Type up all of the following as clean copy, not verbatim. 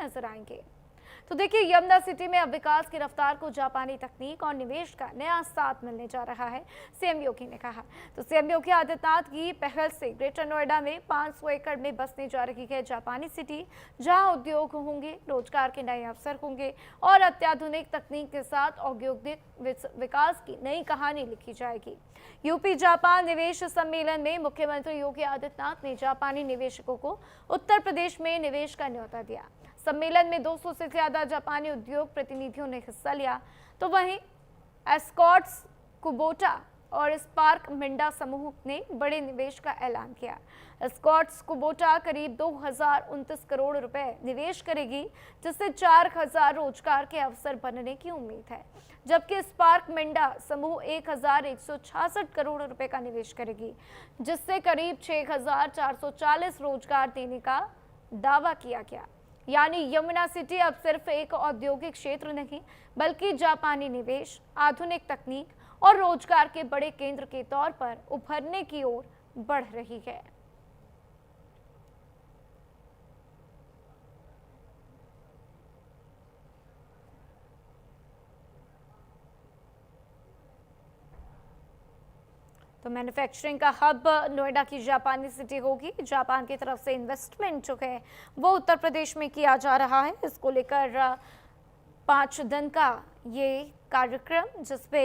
नजर आएंगे। तो देखिए, यमुना सिटी में अब विकास की रफ्तार को जापानी तकनीक और निवेश का नया साथ मिलने जा रहा है, सीएम योगी ने कहा। तो सीएम योगी आदित्यनाथ की पहल से ग्रेटर नोएडा में 500 एकड़ में बसने जा रही है जापानी सिटी, जहां उद्योग होंगे, रोजगार के नए अवसर होंगे और अत्याधुनिक तकनीक के साथ औद्योगिक विकास की नई कहानी लिखी जाएगी। यूपी जापान निवेश सम्मेलन में मुख्यमंत्री योगी आदित्यनाथ ने जापानी निवेशकों को उत्तर प्रदेश में निवेश का न्योता दिया। सम्मेलन में 200 से ज्यादा जापानी उद्योग प्रतिनिधियों ने हिस्सा लिया। तो वहीं एस्कॉर्ट्स कुबोटा और स्पार्क मिंडा समूह ने बड़े निवेश का ऐलान किया। एस्कॉर्ट्स कुबोटा करीब 2029 करोड़ रुपए निवेश करेगी, जिससे 4000 रोजगार के अवसर बनने की उम्मीद है, जबकि स्पार्क मिंडा समूह 1166 करोड़ रुपए का निवेश करेगी, जिससे करीब 6440 रोजगार देने का दावा किया गया। यानी यमुना सिटी अब सिर्फ एक औद्योगिक क्षेत्र नहीं, बल्कि जापानी निवेश, आधुनिक तकनीक और रोजगार के बड़े केंद्र के तौर पर उभरने की ओर बढ़ रही है। तो मैन्युफैक्चरिंग का हब नोएडा की जापानी सिटी होगी। जापान की तरफ से इन्वेस्टमेंट जो है वो उत्तर प्रदेश में किया जा रहा है। इसको लेकर 5 दिन का ये कार्यक्रम, जिसपे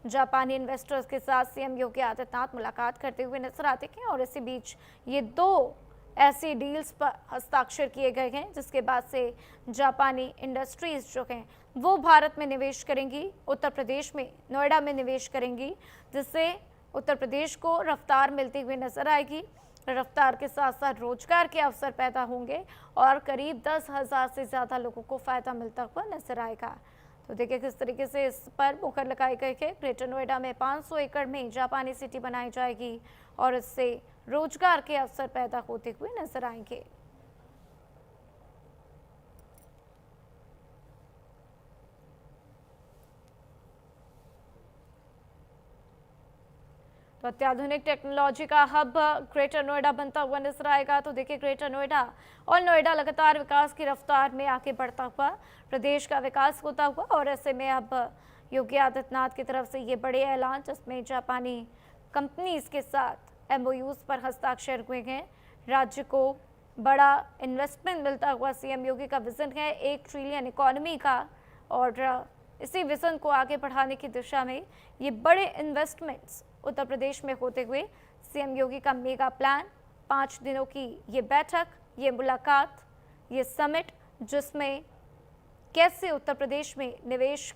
जापानी इन्वेस्टर्स के साथ सीएम योगी आदित्यनाथ मुलाकात करते हुए नजर आते हैं और इसी बीच ये 2 ऐसी डील्स पर हस्ताक्षर किए गए हैं, जिसके बाद से जापानी इंडस्ट्रीज जो हैं वो भारत में निवेश करेंगी, उत्तर प्रदेश में नोएडा में निवेश करेंगी, जिससे उत्तर प्रदेश को रफ्तार मिलती हुई नजर आएगी। रफ्तार के साथ साथ रोजगार के अवसर पैदा होंगे और करीब 10,000 से ज़्यादा लोगों को फायदा मिलता हुआ नजर आएगा। तो देखिए किस तरीके से इस पर मुहर लगाई गई है। ग्रेटर नोएडा में 500 एकड़ में जापानी सिटी बनाई जाएगी और इससे रोजगार के अवसर पैदा होते हुए नजर आएंगे। तो अत्याधुनिक टेक्नोलॉजी का हब ग्रेटर नोएडा बनता हुआ नजर आएगा। तो देखिए, ग्रेटर नोएडा और नोएडा लगातार विकास की रफ्तार में आगे बढ़ता हुआ, प्रदेश का विकास होता हुआ, और ऐसे में अब योगी आदित्यनाथ की तरफ से ये बड़े ऐलान, जिसमें जापानी कंपनीज के साथ एमओयूज पर हस्ताक्षर हुए हैं। राज्य को बड़ा इन्वेस्टमेंट मिलता हुआ सीएम योगी का विजन है 1 ट्रिलियन इकोनॉमी का, और इसी विजन को आगे बढ़ाने की दिशा में ये बड़े इन्वेस्टमेंट्स उत्तर प्रदेश में होते हुए सीएम योगी का मेगा प्लान, 5 दिनों की ये बैठक, ये मुलाकात, ये समिट, जिसमें कैसे उत्तर प्रदेश में निवेश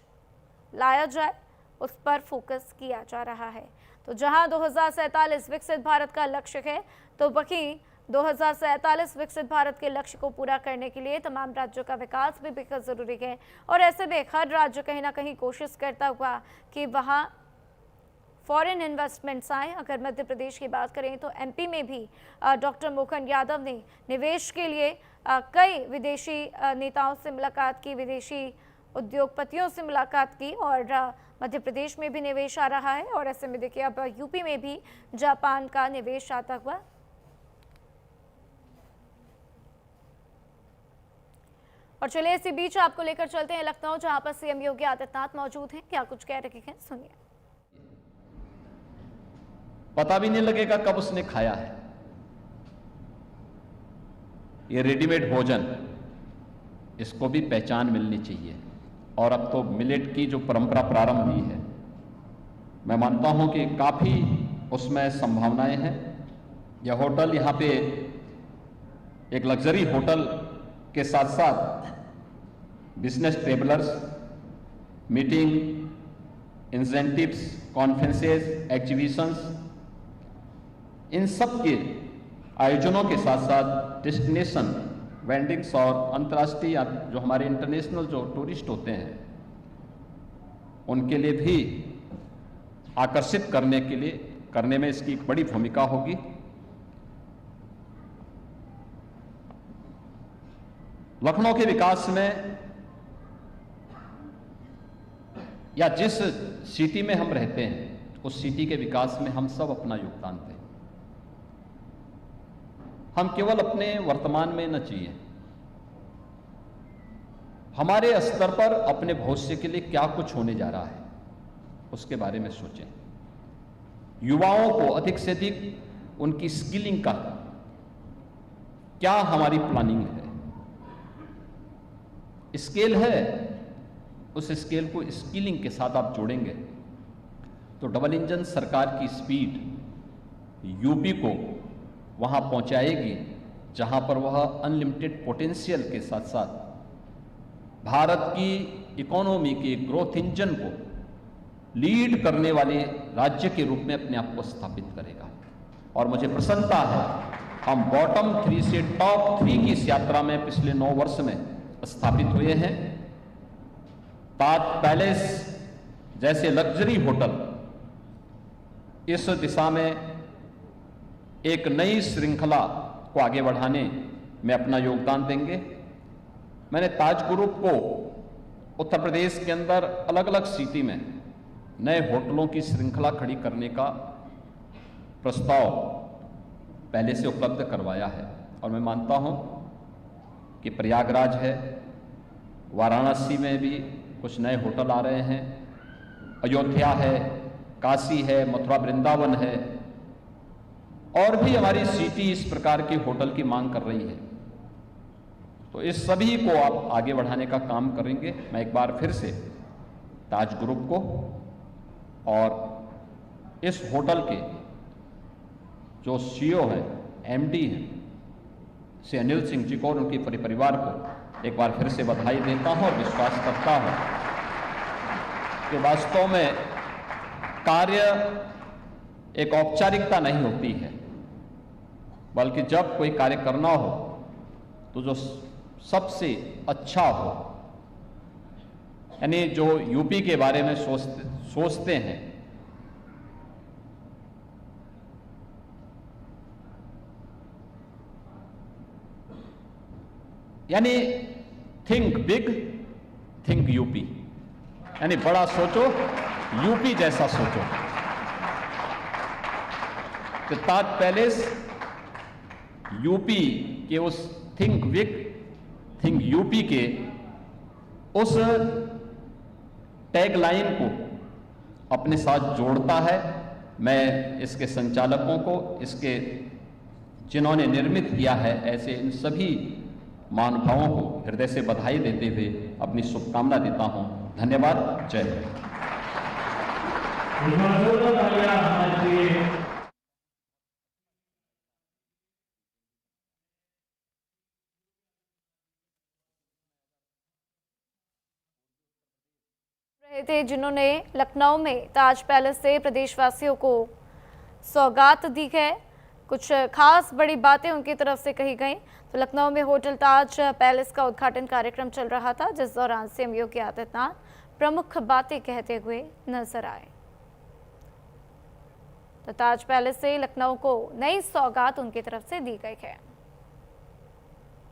लाया जाए उस पर फोकस किया जा रहा है। तो जहां 2047 विकसित भारत का लक्ष्य है, तो वहीं 2047 विकसित भारत के लक्ष्य को पूरा करने के लिए तमाम राज्यों का विकास भी बेहद जरूरी है। और ऐसे में हर राज्य कहीं ना कहीं कोशिश करता हुआ कि वहां फॉरेन इन्वेस्टमेंट्स आए। अगर मध्य प्रदेश की बात करें तो एमपी में भी डॉक्टर मोहन यादव ने निवेश के लिए कई विदेशी नेताओं से मुलाकात की, विदेशी उद्योगपतियों से मुलाकात की, और मध्य प्रदेश में भी निवेश आ रहा है। और ऐसे में देखिए अब यूपी में भी जापान का निवेश आता हुआ। और चलिए इसी बीच आपको लेकर चलते हैं लखनऊ, जहां पर सीएम योगी आदित्यनाथ मौजूद हैं। क्या कुछ कह रहे हैं, सुनिए। पता भी नहीं लगेगा कब उसने खाया है। ये रेडीमेड भोजन, इसको भी पहचान मिलनी चाहिए। और अब तो मिलेट की जो परंपरा प्रारंभ हुई है, मैं मानता हूं कि काफी उसमें संभावनाएं हैं। यह होटल यहां पे एक लग्जरी होटल के साथ साथ business travellers, meeting, incentives, conferences, exhibitions, इन सब के आयोजनों के साथ साथ डेस्टिनेशन वेंडिंग्स और अंतर्राष्ट्रीय जो हमारे इंटरनेशनल जो टूरिस्ट होते हैं, उनके लिए भी आकर्षित करने में इसकी एक बड़ी भूमिका होगी। लखनऊ के विकास में या जिस सिटी में हम रहते हैं, उस सिटी के विकास में हम सब अपना योगदान दें। हम केवल अपने वर्तमान में न जिए, हमारे स्तर पर अपने भविष्य के लिए क्या कुछ होने जा रहा है उसके बारे में सोचें। युवाओं को अधिक से अधिक उनकी स्किलिंग का क्या हमारी प्लानिंग है, स्केल है, उस स्केल को स्किलिंग के साथ आप जोड़ेंगे तो डबल इंजन सरकार की स्पीड यूपी को वहां पहुंचाएगी जहां पर वह अनलिमिटेड पोटेंशियल के साथ साथ भारत की इकोनॉमी के ग्रोथ इंजन को लीड करने वाले राज्य के रूप में अपने आप को स्थापित करेगा। और मुझे प्रसन्नता है हम बॉटम 3 से टॉप 3 की इस यात्रा में पिछले 9 वर्ष में स्थापित हुए हैं। ताज पैलेस जैसे लग्जरी होटल इस दिशा में एक नई श्रृंखला को आगे बढ़ाने में अपना योगदान देंगे। मैंने ताज ग्रुप को उत्तर प्रदेश के अंदर अलग अलग सिटी में नए होटलों की श्रृंखला खड़ी करने का प्रस्ताव पहले से उपलब्ध करवाया है और मैं मानता हूं कि प्रयागराज है, वाराणसी में भी कुछ नए होटल आ रहे हैं, अयोध्या है, काशी है, मथुरा वृंदावन है और भी हमारी सिटी इस प्रकार के होटल की मांग कर रही है। तो इस सभी को आप आगे बढ़ाने का काम करेंगे। मैं एक बार फिर से ताज ग्रुप को और इस होटल के जो सीईओ हैं, एमडी हैं, श्री अनिल सिंह जी को और उनके परिवार को एक बार फिर से बधाई देता हूं और विश्वास करता हूं कि वास्तव में कार्य एक औपचारिकता नहीं होती है, बल्कि जब कोई कार्य करना हो तो जो सबसे अच्छा हो, यानी जो यूपी के बारे में सोचते हैं, यानी थिंक बिग, थिंक यूपी, यानी बड़ा सोचो, यूपी जैसा सोचो। तो ताज पैलेस यूपी के उस थिंक बिग, थिंक यूपी के उस टैगलाइन को अपने साथ जोड़ता है। मैं इसके संचालकों को, इसके जिन्होंने निर्मित किया है, ऐसे इन सभी महानुभावों को हृदय से बधाई देते हुए अपनी शुभकामना देता हूं। धन्यवाद। जय हिंद। रहे थे जिन्होंने लखनऊ में ताज पैलेस से प्रदेशवासियों को सौगात दी है। कुछ खास बड़ी बातें उनकी तरफ से कही गई। तो लखनऊ में होटल ताज पैलेस का उद्घाटन कार्यक्रम चल रहा था, जिस दौरान सीएम योगी आदित्यनाथ प्रमुख बातें कहते हुए नजर आए। तो ताज पैलेस से लखनऊ को नई सौगात उनकी तरफ से दी गई है।